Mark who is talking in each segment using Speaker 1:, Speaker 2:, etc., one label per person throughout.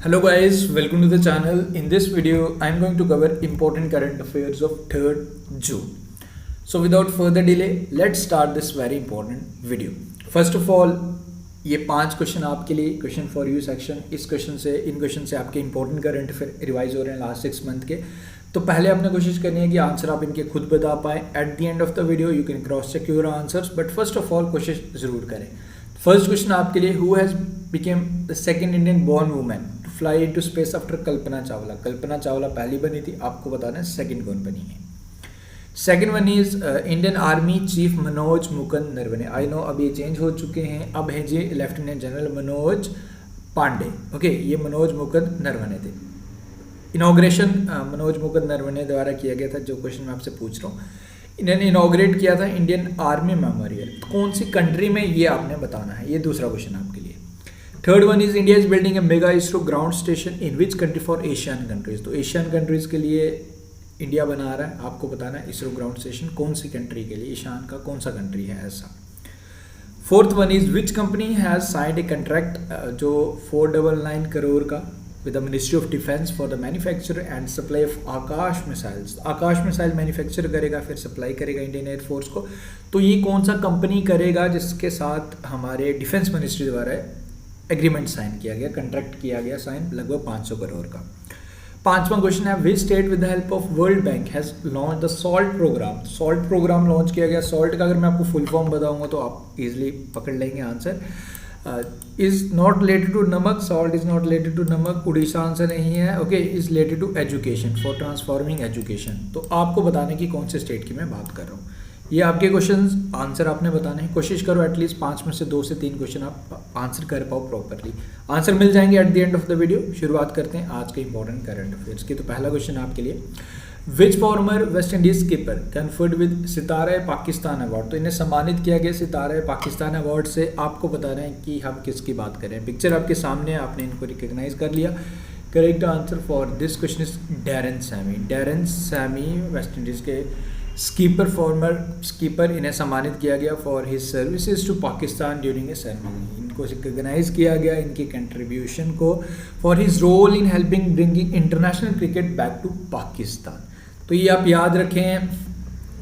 Speaker 1: Hello guys, welcome to the channel. In this video, I am going to cover important current affairs of 3rd June. So without further delay, let's start this very important video. First of all, ये 5 question आपके लिए question for you section, in question से आपके important current affair revise हो रहे हैं last 6 month के। तो पहले आपने कोशिश करनी है कि आंसर आप इनके खुद बता पाए। At the end of the video you can cross check your answers, but first of all कोशिश जरूर करें। फर्स्ट क्वेश्चन आपके लिए, who has become the second Indian born women to fly into space after Kalpana Chawla. Kalpana Chawla पहली बनी थी, आपको बताना है सेकंड कौन बनी है। Second one is Indian army chief Manoj Mukund Naravane. I know अब ये चेंज हो चुके हैं, अब है जी lieutenant general Manoj Pande. Okay, ये मनोज मुकुंद नरवणे थे। इनॉग्रेशन मनोज मुकुंद नरवणे द्वारा किया गया था, जो क्वेश्चन मैं आपसे पूछ रहा हूँ। इन्होंने इनॉग्रेट किया था इंडियन आर्मी मेमोरियल। कौन सी कंट्री में, ये आपने बताना है। ये दूसरा क्वेश्चन आपके लिए। Third one is India is building A mega ISRO ground station in which country for Asian countries. तो एशियन कंट्रीज के लिए इंडिया बना रहा है, आपको बताना है इसरो ग्राउंड स्टेशन कौन सी कंट्री के लिए, ईशान का कौन सा कंट्री है ऐसा। Fourth one is which company has signed a contract, जो 499 करोड़ का with the ministry of defence for the manufacture and supply of Akash missiles. Akash missile manufacture करेगा, फिर सप्लाई करेगा इंडियन एयरफोर्स को। तो ये कौन सा कंपनी करेगा जिसके साथ हमारे डिफेंस मिनिस्ट्री द्वारा एग्रीमेंट साइन किया गया, कंट्रैक्ट किया गया साइन, लगभग 500 करोड़ का। पांचवा क्वेश्चन है, which state with the help of World Bank has launched the salt programme. Salt programme launch किया गया। सॉल्ट का अगर मैं आपको फुल फॉर्म बताऊंगा तो आप इजीली पकड़ लेंगे answer. Is not related to namak, salt is not related to namak, Orissa answer नहीं है। Okay, is related to education, for transforming education. तो आपको बताने की कौन से स्टेट की मैं बात कर रहा हूँ। ये आपके क्वेश्चंस आंसर आपने बताने हैं। कोशिश करो एटलीस्ट 5 में से 2 से 3 क्वेश्चन आप आंसर कर पाओ प्रॉपरली। आंसर मिल जाएंगे eight the end of the video. शुरुआत करते हैं आज के इंपॉर्टेंट करंट अफेयर्स की। तो पहला क्वेश्चन आपके लिए, which former West Indies keeper conferred with Sitara Pakistan award. तो इन्हें सम्मानित किया गया सितारा पाकिस्तान अवार्ड से। आपको बताना है कि हम किसकी बात कर रहे हैं। पिक्चर आपके सामने है, आपने इनको रिकग्नाइज कर लिया। Correct answer for this question is Darren Sammy. Darren Sammy West Indies के स्कीपर, फॉर्मर स्कीपर, इन्हें सम्मानित किया गया for his services to Pakistan during a ceremony. इनको रिकग्नाइज किया गया इनके कंट्रीब्यूशन को for his role in helping bringing international cricket back to Pakistan. तो ये आप याद रखें,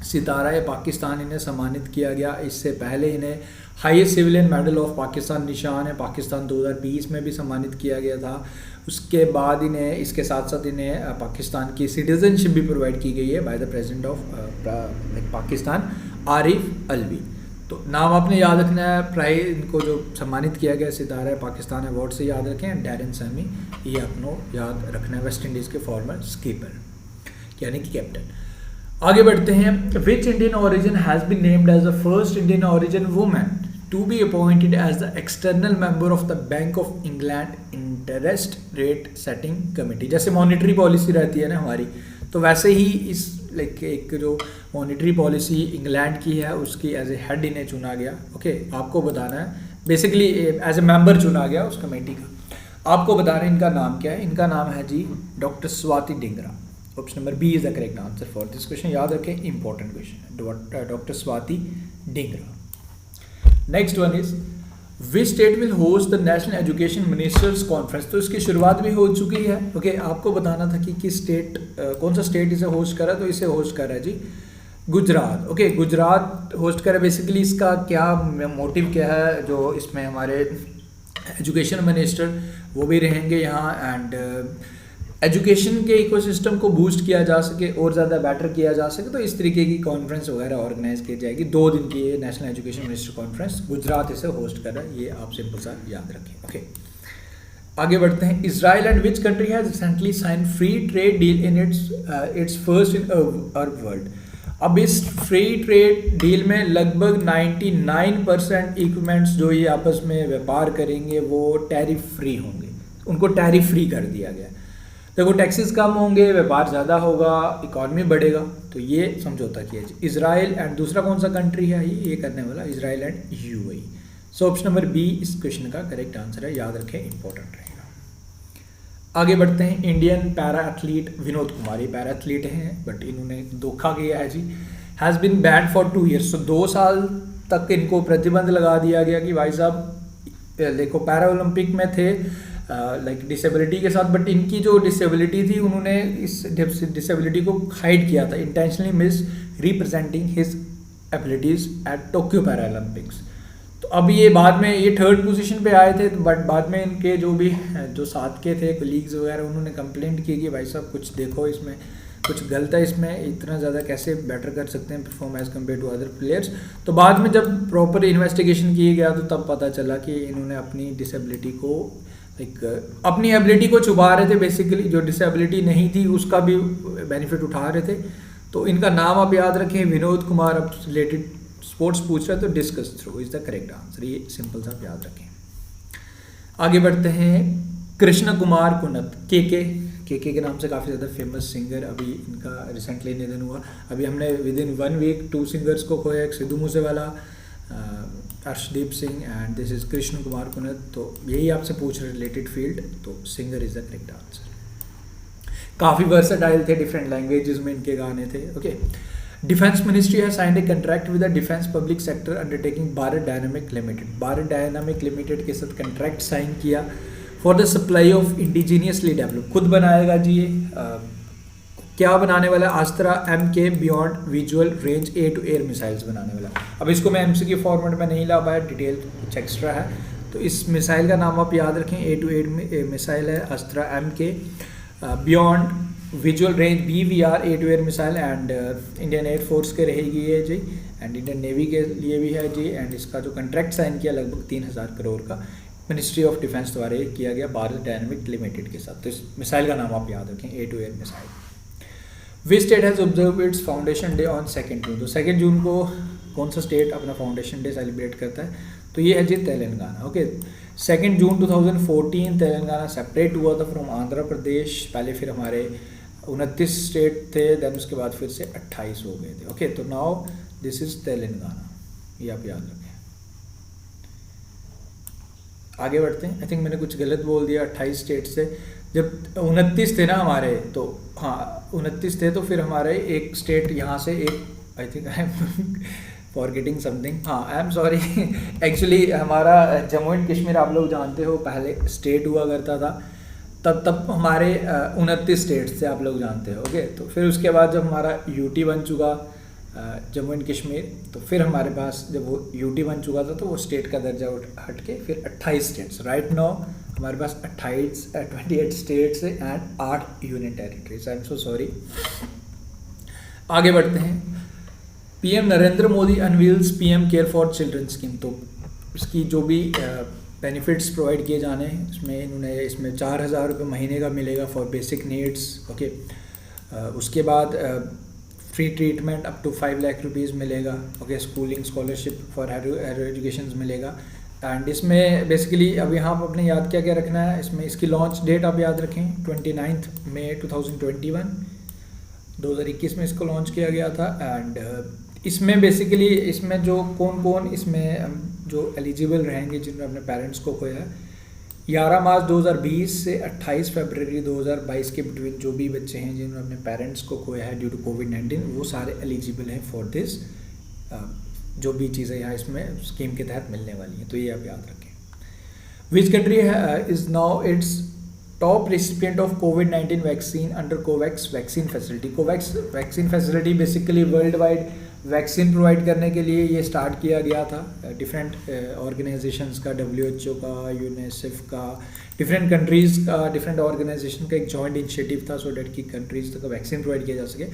Speaker 1: सितारा पाकिस्तान इन्हें सम्मानित किया गया। इससे पहले इन्हें highest civilian medal of Pakistan निशान है पाकिस्तान 2020 में भी सम्मानित किया गया था। उसके बाद इन्हें, इसके साथ साथ इन्हें पाकिस्तान की सिटीजनशिप भी प्रोवाइड की गई है by the president of Pakistan Arif Alvi. तो नाम आपने याद रखना है। प्राइज इनको जो सम्मानित किया गया सितारा पाकिस्तान अवार्ड से याद रखें, डैरेन सैमी, ये आपको याद रखना है। वेस्ट इंडीज़ के फॉर्मर स्कीपर यानी कि कैप्टन। आगे बढ़ते हैं। Which Indian origin has been named as the first Indian origin women to be appointed as the external member of the Bank of England interest rate setting committee. जैसे monetary policy रहती है ना हमारी, तो वैसे ही इस एक जो मॉनिटरी पॉलिसी इंग्लैंड की है उसकी एज ए हेड इन्हें चुना गया। ओके, आपको बताना है बेसिकली एज ए मेंबर चुना गया उस कमेटी का। आपको बताना है इनका नाम क्या है। इनका नाम है जी doctor Swati Dingra. Option number B is the correct answer for this question. याद रखें, इंपॉर्टेंट क्वेश्चन है, doctor Swati Dingra. Next one is, which state will host the national education ministers conference. तो इसकी शुरुआत भी हो चुकी है। ओके, आपको बताना था कि किस स्टेट, कौन सा स्टेट इसे होस्ट कर रहा है। तो इसे होस्ट कर रहा है जी गुजरात। ओके, गुजरात होस्ट कर रहा है। बेसिकली इसका क्या मोटिव क्या है, जो इसमें हमारे एजुकेशन मिनिस्टर वो भी रहेंगे यहाँ, एंड एजुकेशन के इकोसिस्टम को बूस्ट किया जा सके और ज़्यादा बेटर किया जा सके, तो इस तरीके की कॉन्फ्रेंस वगैरह ऑर्गेनाइज की जाएगी। 2 दिन की ये national education minister conference, Gujarat इसे होस्ट कर रहा है। ये आप सिंपल सा याद रखें। ओके, आगे बढ़ते हैं। Israel and which country has recently sign free trade deal in its first in Arab world. अब इस फ्री ट्रेड डील में लगभग 99% इक्विपमेंट्स जो ये आपस में व्यापार करेंगे वो टैरिफ फ्री होंगे। उनको टैरिफ फ्री कर दिया गया। देखो, टैक्सेस कम होंगे, व्यापार ज़्यादा होगा, इकॉनमी बढ़ेगा। तो ये समझौता किया जी। इजराइल एंड दूसरा कौन सा कंट्री है ये करने वाला, Israel and UAE. So option number B इस क्वेश्चन का करेक्ट आंसर है। याद रखें, इंपॉर्टेंट रहेगा। आगे बढ़ते हैं। Indian para athlete Vinod Kumar, ये पैरा एथलीट हैं बट इन्होंने धोखा किया है जी। Has been ban for 2 years। तो 2 साल तक इनको प्रतिबंध लगा दिया गया कि भाई साहब देखो पैरा ओलंपिक में थे लाइक डिसेबिलिटी के साथ, बट इनकी जो डिसेबिलिटी थी उन्होंने इस डिसेबिलिटी को हाइड किया था, intentionally miss representing his abilities eight Tokyo Paralympics. तो अब ये बाद में ये थर्ड पोजीशन पे आए थे, बट बाद में इनके जो साथ के थे कलीग्स वगैरह उन्होंने कंप्लेंट की कि भाई साहब कुछ देखो, इसमें कुछ गलत है, इसमें इतना ज़्यादा कैसे बेटर कर सकते हैं perform as compare to other players. तो बाद में जब प्रॉपर इन्वेस्टिगेशन किया गया तो तब पता चला कि इन्होंने अपनी डिसेबिलिटी को अपनी एबिलिटी को छुपा रहे थे, बेसिकली जो डिसेबिलिटी नहीं थी उसका भी बेनिफिट उठा रहे थे। तो इनका नाम आप याद रखें, विनोद कुमार। अब रिलेटेड स्पोर्ट्स पूछ रहे हैं तो discuss through is the correct answer, ये सिंपल सा आप याद रखें। आगे बढ़ते हैं, कृष्ण कुमार कुनत, के नाम से काफ़ी ज़्यादा फेमस सिंगर, अभी इनका रिसेंटली निधन हुआ। अभी हमने विद इन 1 वीक 2 सिंगर्स को खोया, एक Sidhu Moosewala, Arshdeep Singh and this is Krishna Kumar Kunnath. तो यही आपसे पूछ रहे रिलेटेड फील्ड, तो singer is the correct answer. काफ़ी वर्सेटाइल थे, डिफरेंट लैंग्वेजेस में इनके गाने थे। Okay, defence ministry has signed a contract with the defence public sector undertaking Bharat Dynamics Limited. Bharat Dynamics Limited के साथ कंट्रैक्ट साइन किया for the supply of indigenously develop, खुद बनाएगा जी ये। क्या बनाने वाला है? Astra MK beyond visual range air to air missiles बनाने वाला। अब इसको मैं MCQ फॉर्मेट में नहीं ला पाया, डिटेल कुछ एक्स्ट्रा है। तो इस मिसाइल का नाम आप याद रखें, एयर टू एयर मिसाइल है Astra MK beyond visual range BVR air to air missile, and Indian air force के रहेगी ये जी, एंड इंडियन नेवी के लिए भी है जी। एंड इसका जो कंट्रैक्ट साइन किया लगभग 3000 करोड़ का मिनिस्ट्री ऑफ डिफेंस द्वारा किया गया भारत डायनामिक लिमिटेड के साथ। तो इस मिसाइल का नाम आप याद रखें, air to air missile. Which state has observe its foundation day on 2 June. तो 2 जून को कौन सा स्टेट अपना फाउंडेशन डे सेलिब्रेट करता है? तो ये है जी तेलंगाना। ओके, 2 जून 2014 तेलंगाना सेपरेट हुआ था फ्रॉम आंध्र प्रदेश। पहले फिर हमारे 29 स्टेट थे, देन उसके बाद फिर से 28 हो गए थे। ओके, तो नाउ दिस इज तेलंगाना, ये आप याद रखें। आगे बढ़ते हैं। आई थिंक मैंने कुछ गलत बोल दिया, 28 स्टेट से जब 29 थे ना हमारे, तो हाँ 29 थे, तो फिर हमारे एक स्टेट यहाँ से एक, I think I am forgetting something, हाँ आई एम सॉरी एक्चुअली हमारा जम्मू एंड कश्मीर आप लोग जानते हो पहले स्टेट हुआ करता था, तब हमारे 29 स्टेट्स थे, आप लोग जानते हो। ओके, तो फिर उसके बाद जब हमारा यूटी बन चुका जम्मू एंड कश्मीर, तो फिर हमारे पास जब वो यूटी बन चुका था तो वो स्टेट का दर्जा हट के फिर 28 स्टेट्स। राइट नाउ हमारे पास 28 states and 8 union territories. I am so sorry. आगे बढ़ते हैं। PM Narendra Modi unveils PM care for children scheme. तो इसकी जो भी बेनिफिट्स प्रोवाइड किए जाने हैं इसमें 4,000 रुपये महीने का मिलेगा फॉर बेसिक नीड्स। ओके, उसके बाद free treatment up to 5 lakh rupees मिलेगा। Okay, schooling scholarship for higher education मिलेगा। एंड इसमें बेसिकली अब यहाँ पर अपने याद क्या क्या रखना है, इसमें इसकी लॉन्च डेट आप याद रखें 29 मई 2021 में इसको लॉन्च किया गया था। एंड इसमें बेसिकली इसमें जो कौन इसमें जो एलिजिबल रहेंगे जिन्होंने अपने पेरेंट्स को खोया है, 11 मार्च 2020 से 28 फरवरी 2022 के बिटवीन जो भी बच्चे हैं जिन्होंने अपने पेरेंट्स को खोया है ड्यू टू कोविड-19, वो सारे एलिजिबल हैं फॉर दिस जो भी चीज़ें यहाँ इसमें स्कीम के तहत मिलने वाली हैं। तो ये आप याद रखें। Which country is now its top recipient of covid vaccine under Covax vaccine facility. Covax vaccine facility basically world wide vaccine provide करने के लिए ये स्टार्ट किया गया था। डिफरेंट ऑर्गेनाइजेशंस का, WHO का, यूनिसेफ का, डिफरेंट कंट्रीज़ का, डिफरेंट ऑर्गेनाइजेशन का एक जॉइंट इनिशिएटिव था सो डेट की कंट्रीज़ तक वैक्सीन प्रोवाइड किया जा सके।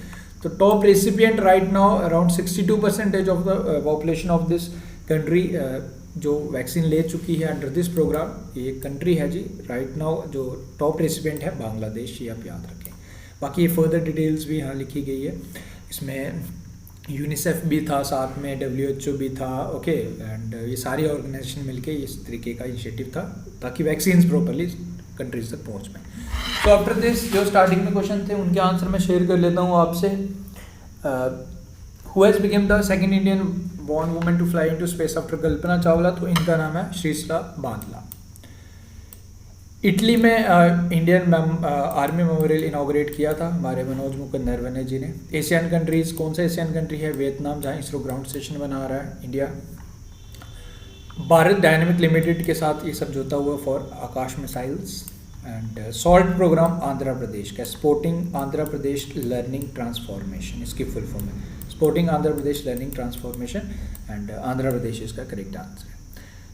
Speaker 1: तो top recipient right now around 62% of the population of this country जो वैक्सीन ले चुकी है अंडर दिस प्रोग्राम, ये कंट्री है जी राइट नाउ जो टॉप रेसिपिएंट है बांग्लादेश, ये आप याद रखें। बाकी ये फर्दर डिटेल्स भी यहाँ लिखी गई है। इसमें यूनिसेफ भी था, साथ में WHO भी था। ओके, एंड ये सारी ऑर्गेनाइजेशन मिलके इस तरीके का इनिशिएटिव था ताकि वैक्सीन्स प्रॉपरली कंट्रीज तक पहुँच पाएँ। तो आफ्टर दिस जो स्टार्टिंग में क्वेश्चन थे उनके आंसर मैं शेयर कर लेता हूँ आपसे। Who has become the second Indian born women to fly into space after Kalpana Chawla? तो इनका नाम है श्रीसला बांदला। इटली में इंडियन आर्मी मेमोरियल इनॉग्रेट किया था हमारे मनोज मुकुंद नरवणे जी ने। एशियन कंट्रीज़, कौन सा एशियन कंट्री है? वियतनाम, जहाँ इसरो ग्राउंड स्टेशन बना रहा है इंडिया। भारत डायनेमिक लिमिटेड के साथ ये समझौता हुआ for Akash missiles. And SALT programme Andhra Pradesh का, sporting Andhra Pradesh learning transformation, इसकी फुल फॉर्म है sporting Andhra Pradesh learning transformation, and Andhra Pradesh इसका करेक्ट आंसर है।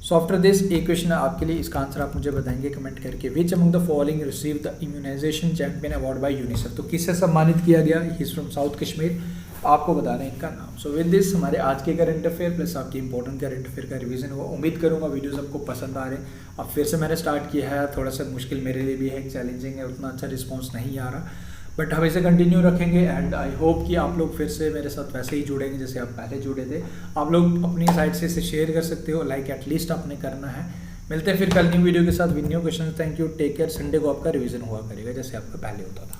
Speaker 1: सो आफ्टर दिस एक क्वेश्चन है आपके लिए, इसका आंसर आप मुझे बताएंगे कमेंट करके। Which among the following receive the immunisation champion award by UNICEF, तो किससे सम्मानित किया गया, he is from South Kashmir, आपको बताना है इनका नाम। सो विद दिस हमारे आज के करंट अफेयर प्लस आपके इंपॉर्टेंट करंट अफेयर का रिवीजन हुआ। उम्मीद करूंगा वीडियोस आपको पसंद आ रहे हैं। अब फिर से मैंने स्टार्ट किया है, थोड़ा सा मुश्किल मेरे लिए भी है, चैलेंजिंग है, उतना अच्छा रिस्पॉन्स नहीं आ रहा, बट हम इसे कंटिन्यू रखेंगे। एंड आई होप कि आप लोग फिर से मेरे साथ वैसे ही जुड़ेंगे जैसे आप पहले जुड़े थे। आप लोग अपनी साइड से इसे शेयर कर सकते हो, लाइक एटलीस्ट आपने करना है। मिलते हैं फिर कल न्यू वीडियो के साथ with new question. Thank you, take care. Sunday को आपका रिवीजन हुआ करेगा जैसे आपका पहले होता था।